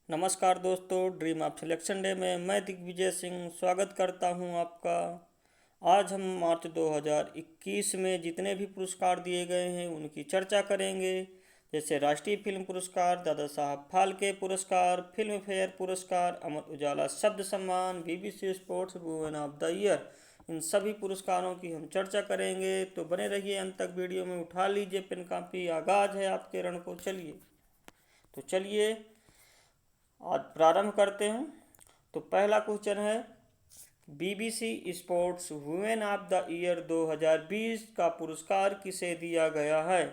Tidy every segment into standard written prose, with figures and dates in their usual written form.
नमस्कार दोस्तों, dream of selection day में मैं दिग्विजय सिंह स्वागत करता हूं आपका। आज हम मार्च 2021 में जितने भी पुरस्कार दिए गए हैं उनकी चर्चा करेंगे। जैसे राष्ट्रीय फिल्म पुरस्कार, दादा साहब फाल्के पुरस्कार, फिल्म फेयर पुरस्कार, अमर उजाला शब्द सम्मान, BBC sports women of the year, इन सभी पुरस्कारों की हम चर्चा करेंगे। तो बने रहिए अंत तक वीडियो में। उठा लीजिए पेन कापी, आगाज है आपके रण को। चलिए आज प्रारंभ करते हैं। तो पहला क्वेश्चन है, BBC sports women of the year 2020 का पुरस्कार किसे दिया गया है?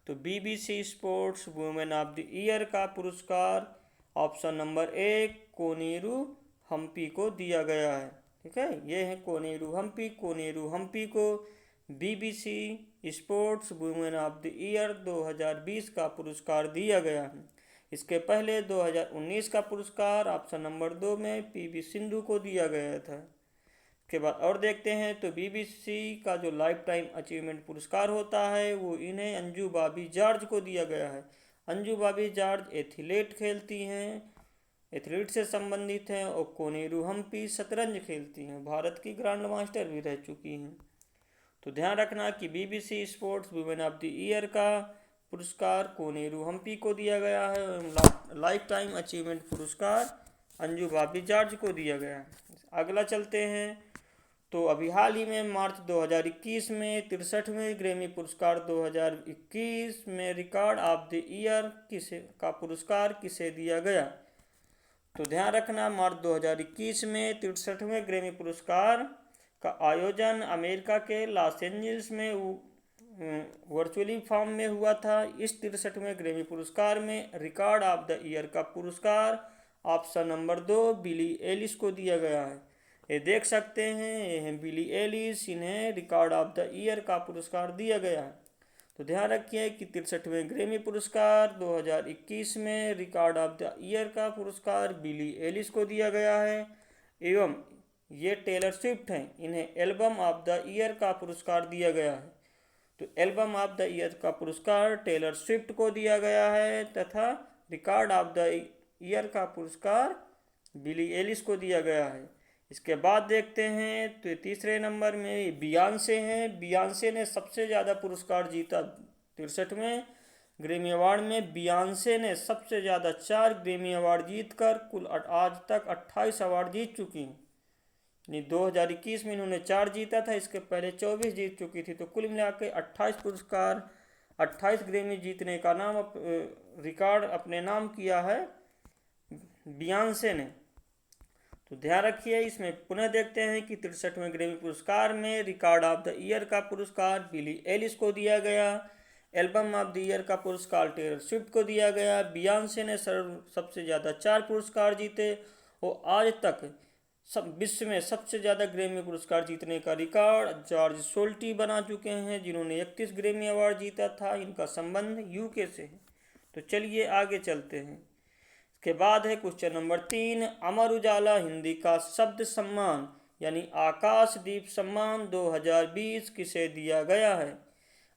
तो BBC sports women of the year का पुरस्कार ऑप्शन नंबर 1 कोनेरू हम्पी को दिया गया है। ठीक है, ये है कोनेरू हम्पी को BBC sports women of the year 2020 का पुरस्कार दिया गया है। इसके पहले 2019 का पुरस्कार ऑप्शन नंबर 2 में पीवी सिंधु को दिया गया था। के बाद और देखते हैं तो बीबीसी का जो लाइफ टाइम अचीवमेंट पुरस्कार होता है वो इन्हें अंजू बॉबी जॉर्ज को दिया गया है। अंजू बॉबी जॉर्ज एथलीट खेलती हैं, एथलीट से संबंधित हैं, और कोनेरू हम्पी शतरंज खेलती हैं, भारत की ग्रैंड मास्टर भी रह चुकी हैं। तो ध्यान रखना कि BBC sports women of the year का पुरस्कार कोनेरू हम्पी को दिया गया है और लाइफ टाइम अचीवमेंट पुरस्कार अंजू बॉबी जॉर्ज को दिया गया है। अगला चलते हैं। तो अभी हाल ही में मार्च 2021 में 63वें ग्रैमी पुरस्कार 2021 में रिकॉर्ड ऑफ द ईयर का पुरस्कार किसे दिया गया? तो ध्यान रखना, मार्च 2021 में 63वें ग्रैमी पुरस्कार का आयोजन अमेरिका के लॉस एंजल्स में वर्चुअली फॉर्म में हुआ था। इस 63वें ग्रैमी पुरस्कार में रिकॉर्ड ऑफ द ईयर का पुरस्कार ऑप्शन नंबर 2 बिली एलिस को दिया गया है। ये देख सकते हैं, ये हैं बिली एलिस, इन्हें रिकॉर्ड ऑफ द ईयर का पुरस्कार दिया गया है। तो ध्यान रखिए कि 63वें ग्रैमी पुरस्कार 2021 में रिकॉर्ड ऑफ द ईयर का पुरस्कार बिली एलिस को दिया गया है। एवं ये टेलर स्विफ्ट हैं, इन्हें एल्बम ऑफ द ईयर का पुरस्कार दिया गया है। तो एल्बम ऑफ द ईयर का पुरस्कार टेलर स्विफ्ट को दिया गया है तथा रिकॉर्ड ऑफ द ईयर का पुरस्कार बिली एलिस को दिया गया है। इसके बाद देखते हैं तो तीसरे नंबर में बियॉन्से हैं। बियॉन्से ने सबसे ज़्यादा पुरस्कार जीता 63वें ग्रैमी अवार्ड में। बियॉन्से ने सबसे ज़्यादा 4 ग्रैमी अवार्ड जीतकर कुल आज तक 28 अवार्ड जीत चुकी हैं। 2021 में इन्होंने 4 जीता था, इसके पहले 24 जीत चुकी थी। तो कुल मिला के 28 पुरस्कार, 28 ग्रैमी जीतने का नाम रिकॉर्ड अपने नाम किया है बियॉन्से ने। तो ध्यान रखिए, इसमें पुनः देखते हैं कि 63वें ग्रैमी पुरस्कार में रिकॉर्ड ऑफ द ईयर का पुरस्कार बिली एलिस को दिया गया, एल्बम ऑफ द ईयर का पुरस्कार टेलर स्विफ्ट को दिया गया। बियॉन्से ने सबसे ज़्यादा 4 पुरस्कार जीते और आज तक विश्व में सबसे ज़्यादा ग्रैमी पुरस्कार जीतने का रिकॉर्ड जॉर्ज सोल्टी बना चुके हैं, जिन्होंने 31 ग्रैमी अवार्ड जीता था। इनका संबंध यूके से है। तो चलिए आगे चलते हैं। इसके बाद है क्वेश्चन नंबर 3, अमर उजाला हिंदी का शब्द सम्मान यानी आकाशदीप सम्मान 2020 किसे दिया गया है?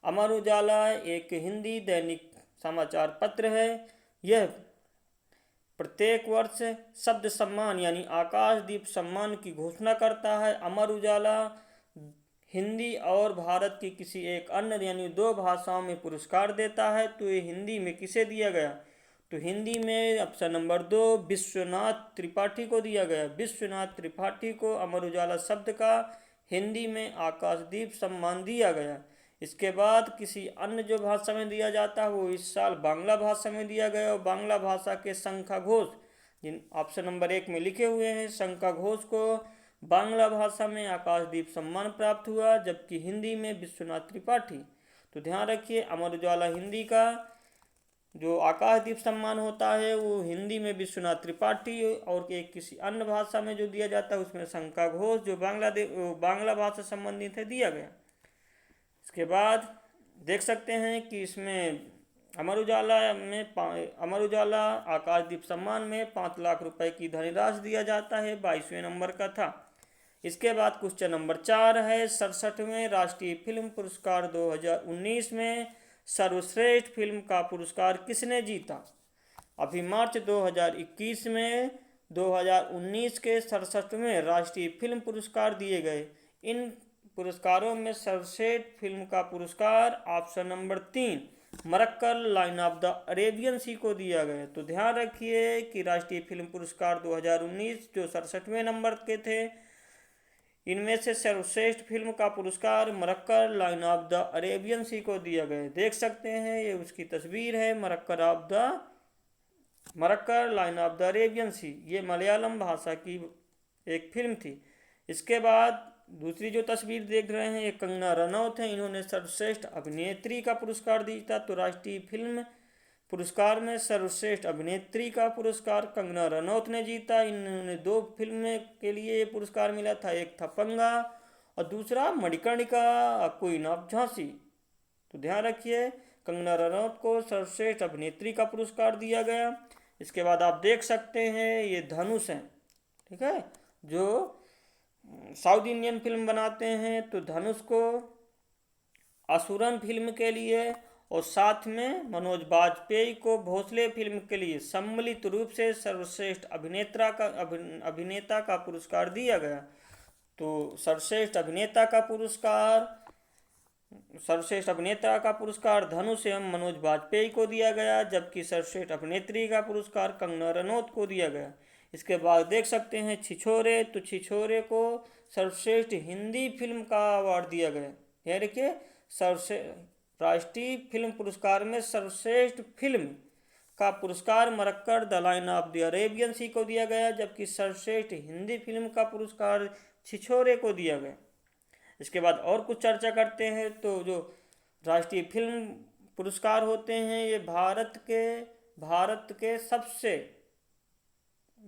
अमर उजाला एक हिंदी दैनिक समाचार पत्र है। यह प्रत्येक वर्ष शब्द सम्मान यानी आकाशदीप सम्मान की घोषणा करता है। अमर उजाला हिंदी और भारत की किसी एक अन्य यानी 2 भाषाओं में पुरस्कार देता है। तो ये हिंदी में किसे दिया गया? तो हिंदी में ऑप्शन नंबर 2 विश्वनाथ त्रिपाठी को दिया गया। विश्वनाथ त्रिपाठी को अमर उजाला शब्द का हिंदी में आकाशदीप सम्मान दिया गया। इसके बाद किसी अन्य जो भाषा में दिया जाता है वो इस साल बांग्ला भाषा में दिया गया और बांग्ला भाषा के शंखा घोष जिन ऑप्शन नंबर 1 में लिखे हुए हैं, शंखा घोष को बांग्ला भाषा में आकाशदीप सम्मान प्राप्त हुआ, जबकि हिंदी में विश्वनाथ त्रिपाठी। तो ध्यान रखिए, अमर उजाला हिंदी का जो आकाशदीप सम्मान होता है वो हिंदी में विश्वनाथ त्रिपाठी और एक किसी अन्य भाषा में जो दिया जाता है उसमें शंखा घोष जो बांग्ला भाषा संबंधित है दिया गया। इसके बाद देख सकते हैं कि इसमें अमर उजाला आकाशदीप सम्मान में 5 लाख रुपए की धनराशि दिया जाता है, 22वें नंबर का था। इसके बाद क्वेश्चन नंबर 4 है, 67वें राष्ट्रीय फिल्म पुरस्कार 2019 में सर्वश्रेष्ठ फिल्म का पुरस्कार किसने जीता? अभी मार्च 2021 में 2019 के 67वें राष्ट्रीय फिल्म पुरस्कार दिए गए। इन पुरस्कारों में सर्वश्रेष्ठ फिल्म का पुरस्कार option number 3 Marakkar line of the Arabian Sea को दिया गया। तो ध्यान रखिए कि राष्ट्रीय फिल्म पुरस्कार 2019 जो 67वें नंबर के थे, इनमें से सर्वश्रेष्ठ फिल्म का पुरस्कार मरक्कल line of the Arabian Sea को दिया गया। देख सकते हैं, ये उसकी तस्वीर है, मरक्कल लाइन ऑफ द अरेबियन सी। ये मलयालम भाषा की एक फिल्म थी। इसके बाद दूसरी जो तस्वीर देख रहे हैं, ये कंगना रनौत है। इन्होंने सर्वश्रेष्ठ अभिनेत्री का पुरस्कार जीता। तो राष्ट्रीय फिल्म पुरस्कार में सर्वश्रेष्ठ अभिनेत्री का पुरस्कार कंगना रनौत ने जीता। इन्होंने 2 फिल्म के लिए ये पुरस्कार मिला था, एक था पंगा और दूसरा मणिकर्णिका क्वीन ऑफ झांसी। तो ध्यान रखिए, कंगना रनौत को सर्वश्रेष्ठ अभिनेत्री का पुरस्कार दिया गया। इसके बाद आप देख सकते हैं, ये धनुष हैं, ठीक है, जो साउथ इंडियन फिल्म बनाते हैं। तो धनुष को असुरन फिल्म के लिए और साथ में मनोज बाजपेयी को भोसले फिल्म के लिए सम्मिलित रूप से सर्वश्रेष्ठ अभिनेता का पुरस्कार दिया गया। तो सर्वश्रेष्ठ अभिनेता का पुरस्कार धनुष एवं मनोज बाजपेयी को दिया गया, जबकि सर्वश्रेष्ठ अभिनेत्री का पुरस्कार कंगना रनौत को दिया गया। इसके बाद देख सकते हैं छिछोरे। तो छिछोरे को सर्वश्रेष्ठ हिंदी फिल्म का अवार्ड दिया गया। यह देखिए, राष्ट्रीय फिल्म पुरस्कार में सर्वश्रेष्ठ फिल्म का पुरस्कार Marakkar the line of the Arabian Sea को दिया गया, जबकि सर्वश्रेष्ठ हिंदी फिल्म का पुरस्कार छिछोरे को दिया गया। इसके बाद और कुछ चर्चा करते हैं। तो जो राष्ट्रीय फिल्म पुरस्कार होते हैं, ये भारत के सबसे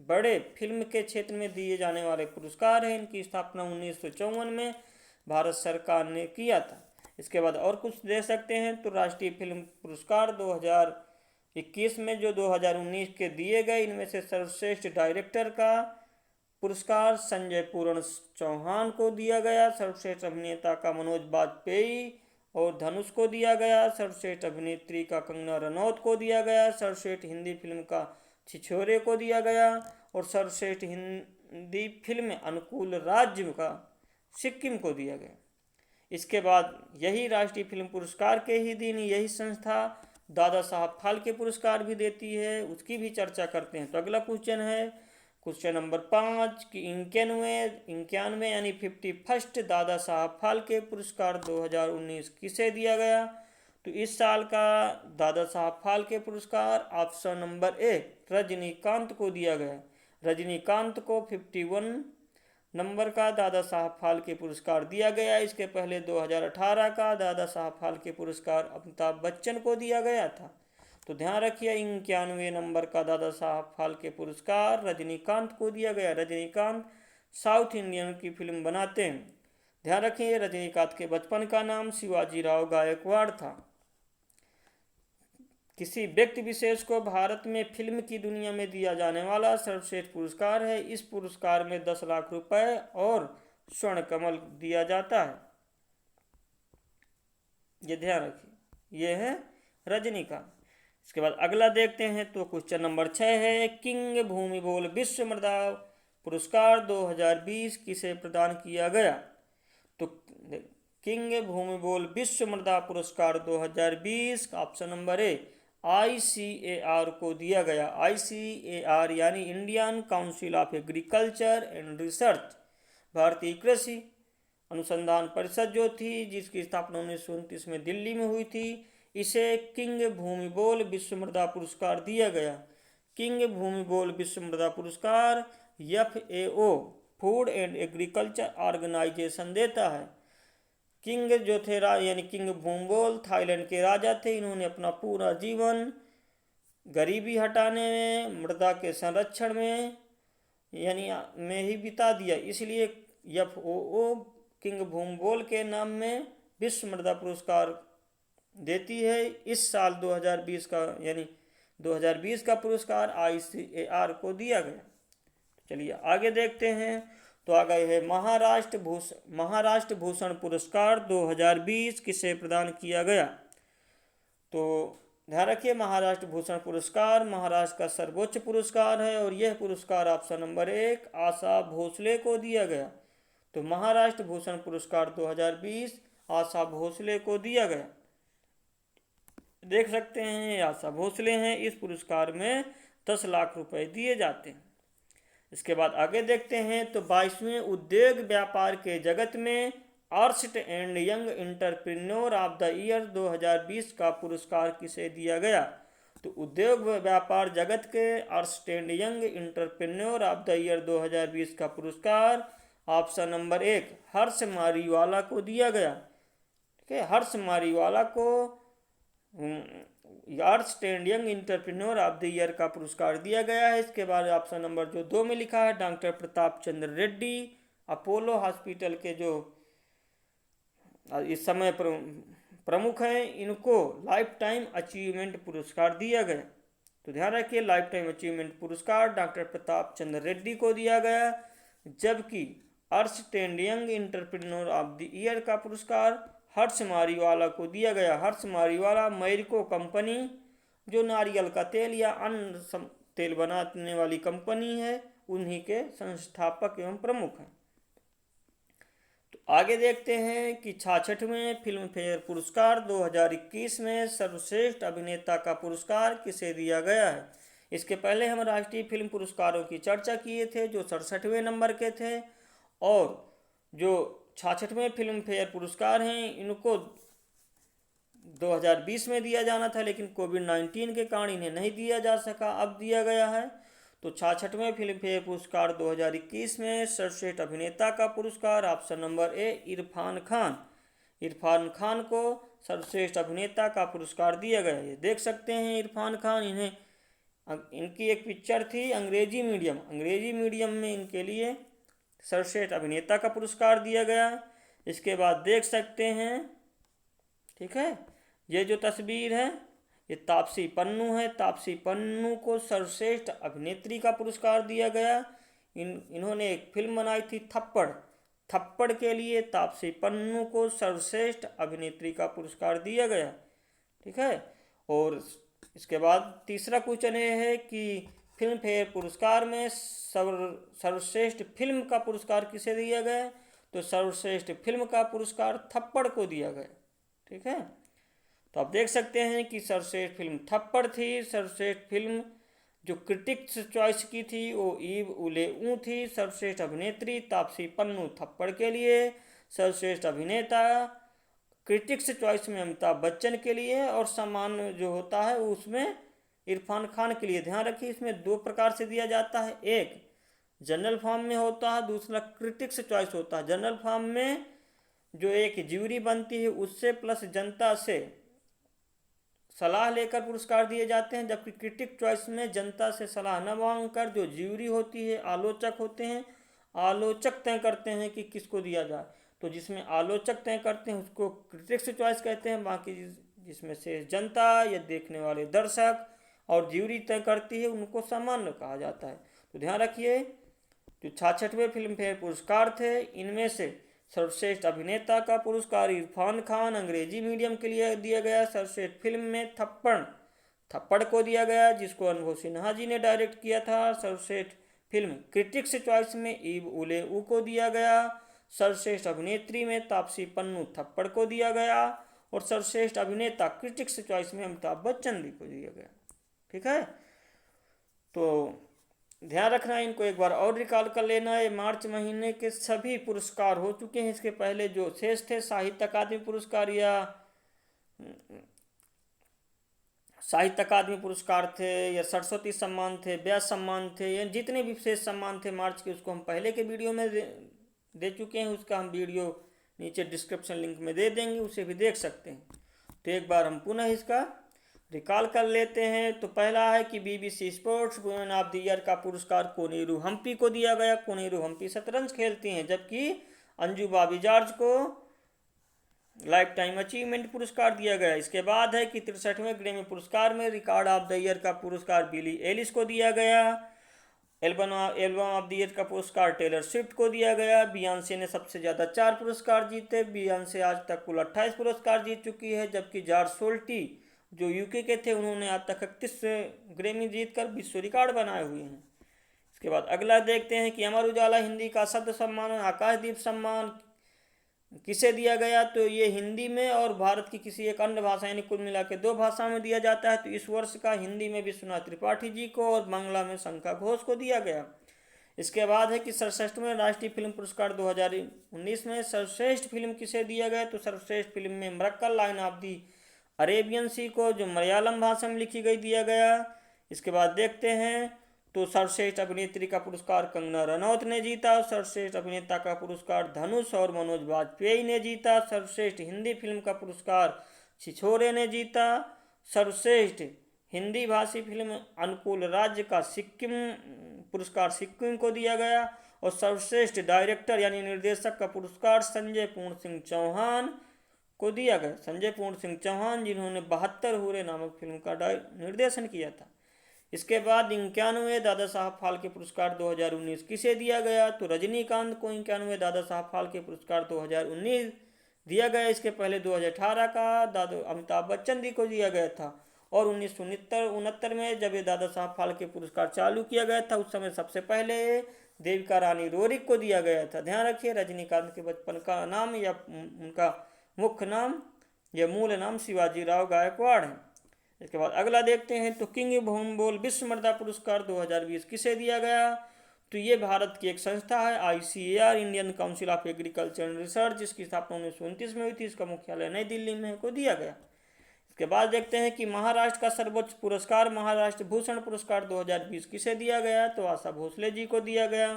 बड़े फिल्म के क्षेत्र में दिए जाने वाले पुरस्कार हैं। इनकी स्थापना 1954 में भारत सरकार ने किया था। इसके बाद और कुछ दे सकते हैं। तो राष्ट्रीय फिल्म पुरस्कार 2021 में जो 2019 के दिए गए, इनमें से सर्वश्रेष्ठ डायरेक्टर का पुरस्कार संजय पूर्ण चौहान को दिया गया। सर्वश्रेष्ठ अभिनेता का मनोज बाजपेयी और धनुष को दिया गया। सर्वश्रेष्ठ अभिनेत्री का कंगना रनौत को दिया गया। सर्वश्रेष्ठ हिंदी फिल्म का छिछोरे को दिया गया और सर्वश्रेष्ठ हिंदी फिल्म अनुकूल राज्य का सिक्किम को दिया गया। इसके बाद यही राष्ट्रीय फिल्म पुरस्कार के ही दिन यही संस्था दादा साहब फाल्के पुरस्कार भी देती है, उसकी भी चर्चा करते हैं। तो अगला क्वेश्चन है क्वेश्चन नंबर 5 कि 91 यानी 51 दादा साहब फाल्के पुरस्कार 2019 किसे दिया गया। तो इस साल का दादा साहब फाल्के पुरस्कार ऑप्शन नंबर ए रजनीकांत को दिया गया। रजनीकांत को 51 नंबर का दादा साहब फाल्के पुरस्कार दिया गया। इसके पहले 2018 का दादा साहब फाल्के पुरस्कार अमिताभ बच्चन को दिया गया था। तो ध्यान रखिए, 91 नंबर का दादा साहब फाल्के पुरस्कार रजनीकांत को दिया गया। रजनीकांत साउथ इंडियन की फिल्म बनाते हैं। ध्यान रखिए, रजनीकांत के बचपन का नाम शिवाजीराव गायकवाड़ था। किसी व्यक्ति विशेष को भारत में फिल्म की दुनिया में दिया जाने वाला सर्वश्रेष्ठ पुरस्कार है। इस पुरस्कार में 10 लाख रुपए और स्वर्ण कमल दिया जाता है। ये ध्यान रखिए, ये है रजनीकांत। इसके बाद अगला देखते हैं। तो क्वेश्चन नंबर 6 है किंग भूमि बोल विश्व मृदा पुरस्कार 2020 किसे प्रदान किया गया। तो किंग भूमि बोल विश्व मृदा पुरस्कार 2020 ऑप्शन नंबर ए ICAR को दिया गया। ICAR यानी Indian council of agriculture and research, भारतीय कृषि अनुसंधान परिषद जो थी, जिसकी स्थापना 1929 में दिल्ली में हुई थी, इसे किंग भूमि बोल विश्व मृदा पुरस्कार दिया गया। किंग भूमि बोल विश्व मृदा पुरस्कार FAO food and agriculture organisation देता है। किंग जो थे यानी किंग भूमबोल थाईलैंड के राजा थे। इन्होंने अपना पूरा जीवन गरीबी हटाने में, मृदा के संरक्षण में में ही बिता दिया। इसलिए FAO किंग भूमबोल के नाम में विश्व मृदा पुरस्कार देती है। इस साल 2020 का यानी 2020 का पुरस्कार ICAR को दिया गया। चलिए आगे देखते हैं। तो आ गए है महाराष्ट्र भूषण पुरस्कार 2020 किसे प्रदान किया गया। तो ध्यान रखिए, महाराष्ट्र भूषण पुरस्कार महाराष्ट्र का सर्वोच्च पुरस्कार है और यह पुरस्कार ऑप्शन नंबर 1 आशा भोसले को दिया गया। तो महाराष्ट्र भूषण पुरस्कार 2020 आशा भोसले को दिया गया। देख सकते हैं आशा भोसले हैं। इस पुरस्कार में 10 लाख रुपए दिए जाते हैं। इसके बाद आगे देखते हैं तो 22वें उद्योग व्यापार के जगत में erst and young entrepreneur of the year 2020 का पुरस्कार किसे दिया गया। तो उद्योग व्यापार जगत के erst and young entrepreneur of the year 2020 का पुरस्कार ऑप्शन नंबर 1 हर्ष मारीवाला को दिया गया। ठीक है, हर्ष मारीवाला को erst and young entrepreneur of the year का पुरस्कार दिया गया है। इसके बाद ऑप्शन नंबर जो 2 में लिखा है doctor Pratap Chandra Reddy Apollo hospital के जो इस समय प्रमुख हैं, इनको लाइफ टाइम अचीवमेंट पुरस्कार दिया गया। तो ध्यान रखिए, लाइफ टाइम अचीवमेंट पुरस्कार डॉक्टर प्रताप चंद्र रेड्डी को दिया गया, जबकि erst and young entrepreneur of the year का पुरस्कार हर्ष मारीवाला को दिया गया। हर्ष मारीवाला मैरिको कंपनी जो नारियल का तेल या अन्य तेल बनाने वाली कंपनी है, उन्हीं के संस्थापक एवं प्रमुख हैं। तो आगे देखते हैं कि 66वें फिल्म फेयर पुरस्कार 2021 में सर्वश्रेष्ठ अभिनेता का पुरस्कार किसे दिया गया है। इसके पहले हम राष्ट्रीय फिल्म पुरस्कारों की चर्चा किए थे जो 67वें नंबर के थे, और जो 66वें फिल्म फेयर पुरस्कार हैं इनको 2020 में दिया जाना था, लेकिन कोविड-19 के कारण इन्हें नहीं दिया जा सका, अब दिया गया है। तो 66वें फिल्म फेयर पुरस्कार 2021 में सर्वश्रेष्ठ अभिनेता का पुरस्कार option number A Irfan Khan. Irfan Khan को सर्वश्रेष्ठ अभिनेता का पुरस्कार दिया गया। ये देख सकते हैं इरफान खान, इनकी एक पिक्चर थी अंग्रेजी मीडियम में इनके लिए सर्वश्रेष्ठ अभिनेता का पुरस्कार दिया गया। इसके बाद देख सकते हैं, ठीक है, ये जो तस्वीर है ये तापसी पन्नू है। तापसी पन्नू को सर्वश्रेष्ठ अभिनेत्री का पुरस्कार दिया गया। इन्होंने एक फिल्म बनाई थी थप्पड़ के लिए तापसी पन्नू को सर्वश्रेष्ठ अभिनेत्री का पुरस्कार दिया गया। ठीक है, और इसके बाद तीसरा क्वेश्चन ये है कि फिल्म फेयर पुरस्कार में सर्वश्रेष्ठ फिल्म का पुरस्कार किसे दिया गया। तो सर्वश्रेष्ठ फिल्म का पुरस्कार थप्पड़ को दिया गया। ठीक है, तो आप देख सकते हैं कि सर्वश्रेष्ठ फिल्म थप्पड़ थी। सर्वश्रेष्ठ फिल्म जो क्रिटिक्स चॉइस की थी वो ईव उले ऊ थी। सर्वश्रेष्ठ अभिनेत्री तापसी पन्नू थप्पड़ के लिए। सर्वश्रेष्ठ अभिनेता क्रिटिक्स चॉइस में अमिताभ बच्चन के लिए, और सम्मान जो होता है उसमें इरफान खान के लिए। ध्यान रखिए, इसमें 2 प्रकार से दिया जाता है, एक जनरल फॉर्म में होता है, दूसरा क्रिटिक्स चॉइस होता है। जनरल फॉर्म में जो एक ज्यूरी बनती है उससे प्लस जनता से सलाह लेकर पुरस्कार दिए जाते हैं, जबकि क्रिटिक चॉइस में जनता से सलाह न मांगकर जो ज्यूरी होती है, आलोचक होते हैं, आलोचक तय करते हैं कि किसको दिया जाए। तो जिसमें आलोचक तय करते हैं उसको क्रिटिक्स चॉइस कहते हैं, बाकी जिसमें से जनता या देखने वाले दर्शक और ज्यूरी तय करती है उनको सामान्य कहा जाता है। तो ध्यान रखिए, जो 66वें फिल्म फेयर पुरस्कार थे इनमें से सर्वश्रेष्ठ अभिनेता का पुरस्कार इरफान खान अंग्रेजी मीडियम के लिए दिया गया। सर्वश्रेष्ठ फिल्म में थप्पड़ को दिया गया, जिसको अनुभव सिन्हा जी ने डायरेक्ट किया था। सर्वश्रेष्ठ फिल्म क्रिटिक्स चॉइस में ईव उले ऊ को दिया गया। सर्वश्रेष्ठ अभिनेत्री में तापसी पन्नू थप्पड़ को दिया गया, और सर्वश्रेष्ठ अभिनेता क्रिटिक्स चॉइस में अमिताभ बच्चन जी को दिया गया। ठीक है, तो ध्यान रखना, इनको एक बार और रिकॉल कर लेना है। मार्च महीने के सभी पुरस्कार हो चुके हैं। इसके पहले जो शेष थे साहित्य अकादमी पुरस्कार या साहित्य अकादमी पुरस्कार थे, या सरस्वती सम्मान थे, व्यास सम्मान थे, या जितने भी शेष सम्मान थे मार्च के, उसको हम पहले के वीडियो में दे चुके हैं। उसका हम वीडियो नीचे डिस्क्रिप्शन लिंक में दे देंगे, उसे भी देख सकते हैं। तो एक बार हम पुनः इसका रिकॉल कर लेते हैं। तो पहला है कि BBC sports women of the year का पुरस्कार कोनेरू हम्पी को दिया गया। कोनेरू हम्पी शतरंज खेलती हैं, जबकि अंजू बॉबी जॉर्ज को लाइफ टाइम अचीवमेंट पुरस्कार दिया गया। इसके बाद है कि 63वें ग्रैमी पुरस्कार में रिकॉर्ड ऑफ द ईयर का पुरस्कार बिली एलिस को दिया गया। एल्बम ऑफ द ईयर का पुरस्कार टेलर स्विफ्ट को दिया गया। बियॉन्से ने सबसे ज़्यादा 4 पुरस्कार जीते। बियॉन्से आज तक कुल 28 पुरस्कार जीत चुकी है, जबकि जॉर्ज सोल्टी जो यूके के थे, उन्होंने आज तक 31 ग्रैमी जीतकर विश्व रिकॉर्ड बनाए हुए हैं। इसके बाद अगला देखते हैं कि अमर उजाला हिंदी का शब्द सम्मान आकाशदीप सम्मान किसे दिया गया, तो ये हिंदी में और भारत की किसी एक अन्य भाषा यानी कुल मिला के 2 भाषा में दिया जाता है। तो इस वर्ष का हिंदी में विश्वनाथ त्रिपाठी जी को और बांग्ला में शंका घोष को दिया गया। इसके बाद है कि 67वें राष्ट्रीय फिल्म पुरस्कार 2019 में सर्वश्रेष्ठ फिल्म किसे दिया गया, तो सर्वश्रेष्ठ फिल्म में मरक्कल line of the Arabian Sea को, जो मलयालम भाषा में लिखी गई, दिया गया। इसके बाद देखते हैं तो सर्वश्रेष्ठ अभिनेत्री का पुरस्कार कंगना रनौत ने जीता, सर्वश्रेष्ठ अभिनेता का पुरस्कार धनुष और मनोज वाजपेयी ने जीता, सर्वश्रेष्ठ हिंदी फिल्म का पुरस्कार छिछोरे ने जीता, सर्वश्रेष्ठ हिंदी भाषी फिल्म अनुकूल राज्य का सिक्किम पुरस्कार सिक्किम को दिया गया, और सर्वश्रेष्ठ डायरेक्टर यानी निर्देशक का पुरस्कार संजय पूर्ण सिंह चौहान को दिया गया। संजय पूर्ण सिंह चौहान जिन्होंने 72 हूरे नामक फिल्म का निर्देशन किया था। इसके बाद 91वें दादा साहब फाल्के पुरस्कार 2019 किसे दिया गया, तो रजनीकांत को 91वें दादा साहब फाल्के पुरस्कार 2019 दिया गया। इसके पहले 2018 का दादा अमिताभ बच्चन जी को दिया गया था, और 1969 में जब ये दादा साहब फाल्के पुरस्कार चालू किया गया था, उस समय सबसे पहले देविका रानी रोरिक को दिया गया था। ध्यान रखिए, रजनीकांत के बचपन का नाम या उनका मुख्य नाम या मूल नाम शिवाजी राव गायकवाड़ है। इसके बाद अगला देखते हैं तो किंग भोमबोल विश्व मृदा पुरस्कार 2020 किसे दिया गया, तो ये भारत की एक संस्था है ICAR Indian council of agriculture and research, जिसकी स्थापना 1929 में हुई थी। इसका मुख्यालय नई दिल्ली में को दिया गया। इसके बाद देखते हैं कि महाराष्ट्र का सर्वोच्च पुरस्कार महाराष्ट्र भूषण पुरस्कार 2020 किसे दिया गया, तो आशा भोसले जी को दिया गया।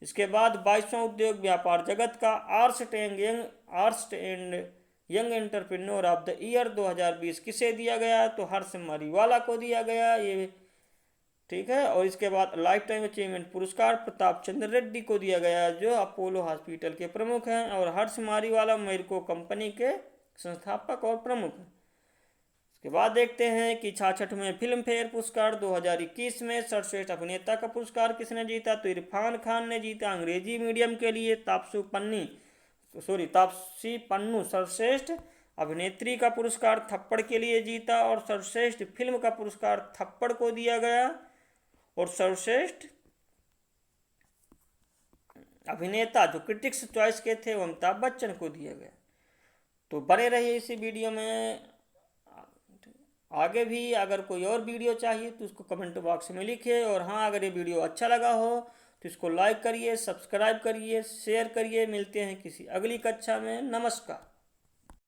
इसके बाद 22वां उद्योग व्यापार जगत का Ernst and Young entrepreneur of the year 2020 किसे दिया गया, तो हर्ष मारीवाला को दिया गया, ये ठीक है। और इसके बाद लाइफ टाइम अचीवमेंट पुरस्कार प्रताप चंद्र रेड्डी को दिया गया, जो अपोलो हॉस्पिटल के प्रमुख हैं, और हर्ष मारीवाला मेरको कंपनी के संस्थापक और प्रमुख हैं। इसके बाद देखते हैं कि 66वें फिल्म फेयर पुरस्कार 2021 में सर्वश्रेष्ठ अभिनेता का पुरस्कार किसने जीता, तो इरफान खान ने जीता अंग्रेजी मीडियम के लिए। तापसी पन्नू सर्वश्रेष्ठ अभिनेत्री का पुरस्कार थप्पड़ के लिए जीता, और सर्वश्रेष्ठ फिल्म का पुरस्कार थप्पड़ को दिया गया, और सर्वश्रेष्ठ अभिनेता जो क्रिटिक्स चॉइस के थे वो अमिताभ बच्चन को दिया गया। तो बने रहिए इसी वीडियो में, आगे भी अगर कोई और वीडियो चाहिए तो उसको कमेंट बॉक्स में लिखिए। और हाँ, अगर ये वीडियो अच्छा लगा हो तो इसको लाइक करिए, सब्सक्राइब करिए, शेयर करिए। मिलते हैं किसी अगली कक्षा में। नमस्कार।